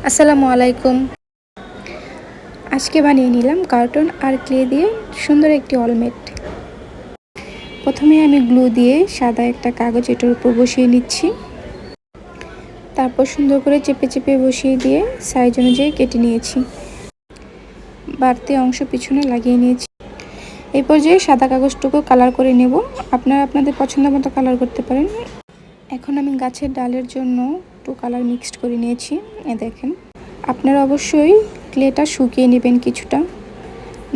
আসসালামু আলাইকুম। আজকে বানিয়ে নিলাম কার্টন আর ক্লে দিয়ে সুন্দর একটি অলমেট। প্রথমে আমি গ্লু দিয়ে সাদা একটা কাগজ এটার উপর বসিয়ে নিচ্ছি। তারপর সুন্দর করে চেপে চেপে বসিয়ে দিয়ে সাইজ অনুযায়ী কেটে নিয়েছি। বাড়তি অংশ পিছনে লাগিয়ে নিয়েছি। এই পর্যায়ে সাদা কাগজটুকু কালার করে নেব। আপনারা আপনাদের পছন্দ মতো কালার করতে পারেন। এখন আমি গাছের ডালের জন্য একটু কালার মিক্সড করে নিয়েছি। দেখেন, আপনারা অবশ্যই ক্লেটা শুকিয়ে নেবেন কিছুটা,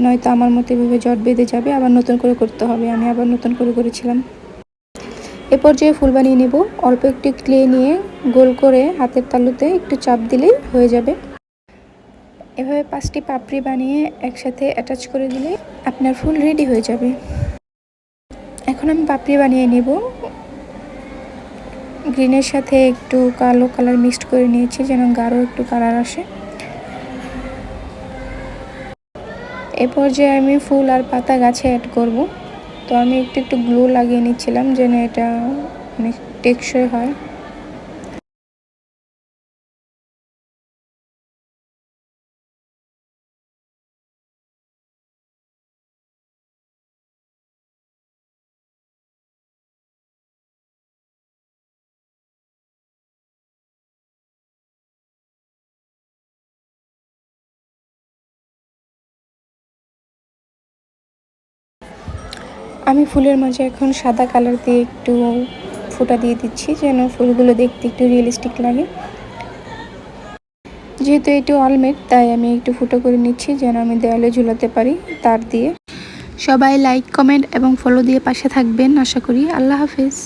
নয়তো আমার মতো এভাবে জট বেঁধে যাবে, আবার নতুন করে করতে হবে। আমি আবার নতুন করে করেছিলাম। এ পর্যায়ে ফুল বানিয়ে নেব। অল্প একটু ক্লে নিয়ে গোল করে হাতের তালুতে একটু চাপ দিলেই হয়ে যাবে। এভাবে 5টি পাপড়ি বানিয়ে একসাথে অ্যাটাচ করে দিলে আপনার ফুল রেডি হয়ে যাবে। এখন আমি পাপড়ি বানিয়ে নেব। গ্রিনের সাথে একটু কালো কালার মিক্সড করে নিয়েছি যেন গাঢ় একটু কালার আসে। এ পর্যায়ে আমি ফুল আর পাতা গাছে অ্যাড করব। তো আমি একটু একটু গ্লু লাগিয়ে নিচ্ছিলাম যেন এটা অনেক টেকসই হয়। আমি ফুলের মাঝে এখন সাদা কালার দিয়ে একটু ফোঁটা দিয়ে দিচ্ছি যেন ফুলগুলো দেখতে একটু রিয়েলিস্টিক লাগে। যেহেতু এটি অলমেট, তাই আমি একটু ফুটো করে নিচ্ছি যেন আমি দেওয়ালে ঝুলাতে পারি তার দিয়ে। সবাই লাইক, কমেন্ট এবং ফলো দিয়ে পাশে থাকবেন আশা করি। আল্লাহ হাফেজ।